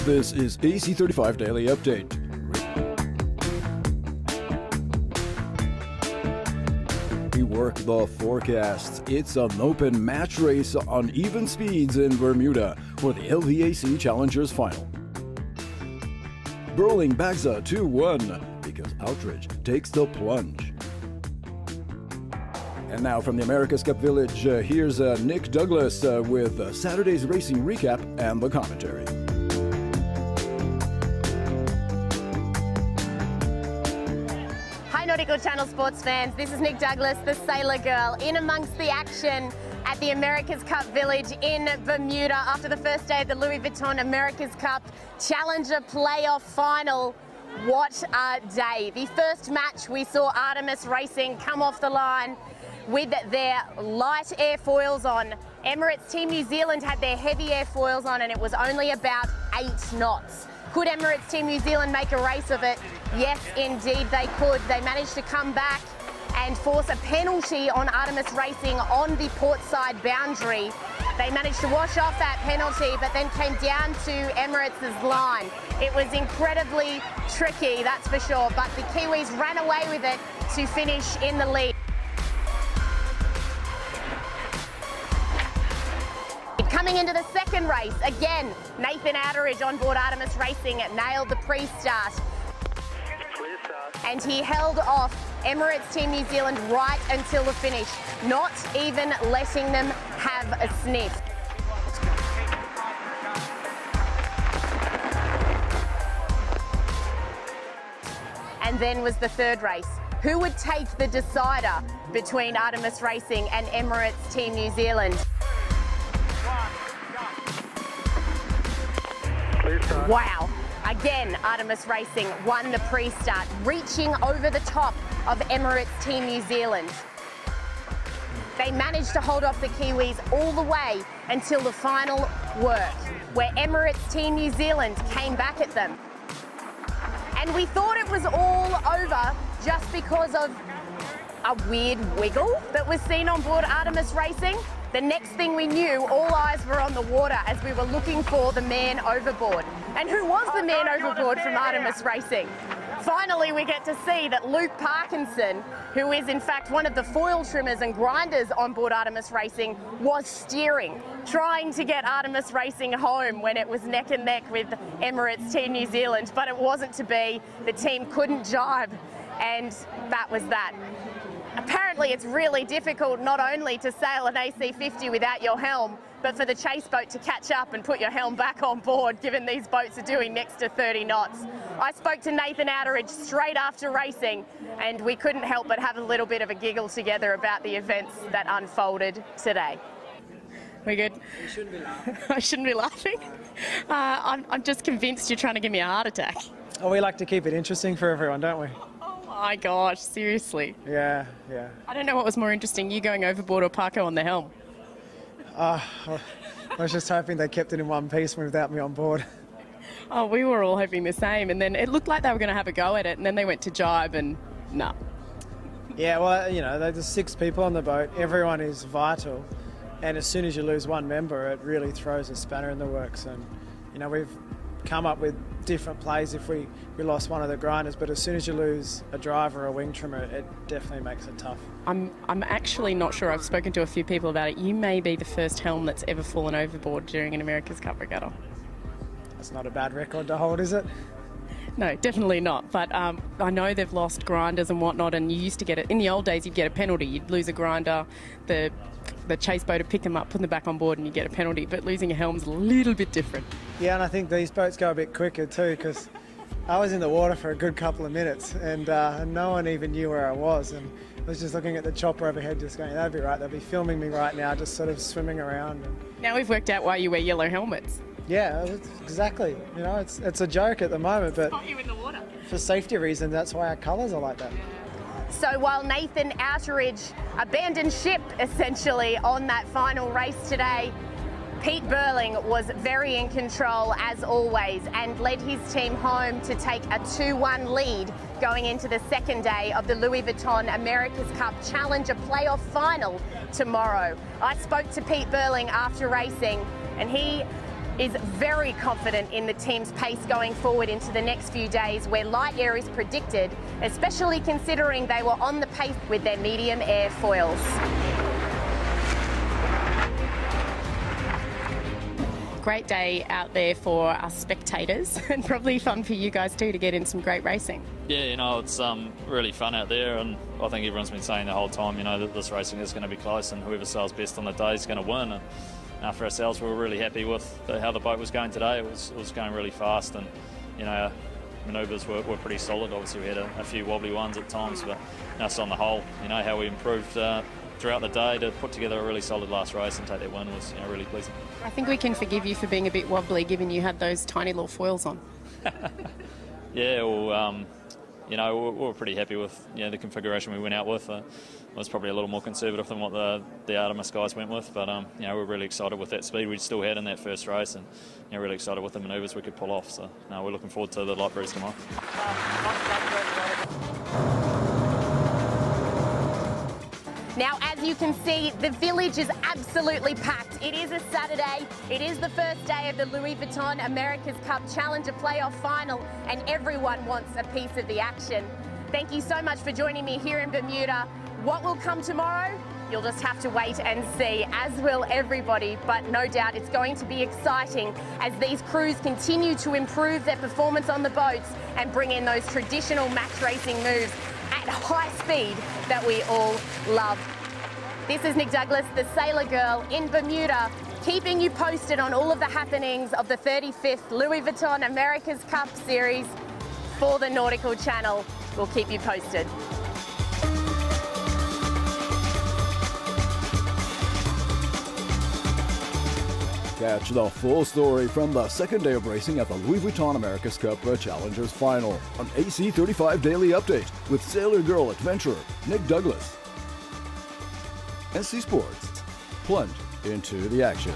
This is AC35 Daily Update. We work the forecast. It's an open match race on even speeds in Bermuda for the LVAC Challengers Final. Burling bags a 2-1 because Outridge takes the plunge. And now from the America's Cup Village, here's Nick Douglas with Saturday's racing recap and the commentary. Hi Nautical Channel sports fans, this is Nick Douglas, the Sailor Girl, in amongst the action at the America's Cup Village in Bermuda after the first day of the Louis Vuitton America's Cup Challenger Playoff Final. What a day. The first match we saw Artemis Racing come off the line with their light airfoils on. Emirates Team New Zealand had their heavy airfoils on and it was only about 8 knots. Could Emirates Team New Zealand make a race of it? Yes, indeed they could. They managed to come back and force a penalty on Artemis Racing on the portside boundary. They managed to wash off that penalty, but then came down to Emirates' line. It was incredibly tricky, that's for sure, but the Kiwis ran away with it to finish in the lead. Coming into the second race, again, Nathan Outridge on board Artemis Racing nailed the pre-start. And he held off Emirates Team New Zealand right until the finish, not even letting them have a sniff. And then was the third race. Who would take the decider between Artemis Racing and Emirates Team New Zealand? Wow. Again, Artemis Racing won the pre-start, reaching over the top of Emirates Team New Zealand. They managed to hold off the Kiwis all the way until the final work, where Emirates Team New Zealand came back at them. And we thought it was all over just because of a weird wiggle that was seen on board Artemis Racing. The next thing we knew, all eyes were on the water as we were looking for the man overboard. And who was the man overboard from Artemis Racing? Finally, we get to see that Luke Parkinson, who is in fact one of the foil trimmers and grinders on board Artemis Racing, was steering, trying to get Artemis Racing home when it was neck and neck with Emirates Team New Zealand, but it wasn't to be. The team couldn't jibe, and that was that. Apparently it's really difficult not only to sail an AC50 without your helm, but for the chase boat to catch up and put your helm back on board, given these boats are doing next to 30 knots. I spoke to Nathan Outridge straight after racing, and we couldn't help but have a little bit of a giggle together about the events that unfolded today. We good? You shouldn't be laughing. I shouldn't be laughing? I'm just convinced you're trying to give me a heart attack. Oh, we like to keep it interesting for everyone, don't we? Oh my gosh, seriously. Yeah. I don't know what was more interesting, you going overboard or Parko on the helm. I was just hoping they kept it in one piece without me on board. Oh, we were all hoping the same, and then it looked like they were going to have a go at it, and then they went to jibe and no. Yeah, well, you know, there's 6 people on the boat. Everyone is vital, and as soon as you lose one member, it really throws a spanner in the works. And, you know, we've come up with different plays if we lost one of the grinders, but as soon as you lose a driver or a wing trimmer, it definitely makes it tough. I'm actually not sure. I've spoken to a few people about it. You may be the first helm that's ever fallen overboard during an America's Cup regatta. That's not a bad record to hold, is it? No, definitely not. But I know they've lost grinders and whatnot, and you used to get it. In the old days, you'd get a penalty. You'd lose a grinder, the chase boat would pick them up, put them back on board, and you get a penalty. But losing a helm's a little bit different. Yeah, and I think these boats go a bit quicker too, because I was in the water for a good couple of minutes, and no one even knew where I was. And I was just looking at the chopper overhead, just going, that'd be right. They'll be filming me right now, just sort of swimming around. And now we've worked out why you wear yellow helmets. yeah, exactly. You know, it's a joke at the moment, but Got you in the water. for safety reasons, that's why our colours are like that. So while Nathan Outridge abandoned ship essentially on that final race today, Pete Burling was very in control as always and led his team home to take a 2-1 lead going into the second day of the Louis Vuitton America's Cup Challenger Playoff Final tomorrow. I spoke to Pete Burling after racing and he is very confident in the team's pace going forward into the next few days, where light air is predicted, especially considering they were on the pace with their medium air foils. Great day out there for us spectators, and probably fun for you guys too to get in some great racing. Yeah, you know, it's really fun out there, and I think everyone's been saying the whole time, you know, that this racing is going to be close and whoever sails best on the day is going to win. And for ourselves, we were really happy with how the boat was going today. It was going really fast, and, you know, manoeuvres were pretty solid. Obviously, we had a few wobbly ones at times, but just on the whole, you know, how we improved throughout the day to put together a really solid last race and take that win was, you know, really pleasing. I think we can forgive you for being a bit wobbly, given you had those tiny little foils on. Yeah, well, you know, we were pretty happy with, you know, the configuration we went out with. It was probably a little more conservative than what the Artemis guys went with, but you know, we're really excited with that speed we still had in that first race, and, you know, really excited with the manoeuvres we could pull off. So, no, we're looking forward to the light breeze tomorrow. Now, as you can see, the village is absolutely packed. It is a Saturday. It is the first day of the Louis Vuitton America's Cup Challenger Playoff Final, and everyone wants a piece of the action. Thank you so much for joining me here in Bermuda. What will come tomorrow? You'll just have to wait and see, as will everybody, but no doubt it's going to be exciting as these crews continue to improve their performance on the boats and bring in those traditional match racing moves at high speed that we all love. This is Nick Douglas, the Sailor Girl in Bermuda, keeping you posted on all of the happenings of the 35th Louis Vuitton America's Cup Series for the Nautical Channel. We'll keep you posted. Catch the full story from the second day of racing at the Louis Vuitton America's Cup Challengers Final on AC35 Daily Update with Sailor Girl adventurer Nick Douglas. SC Sports, plunge into the action.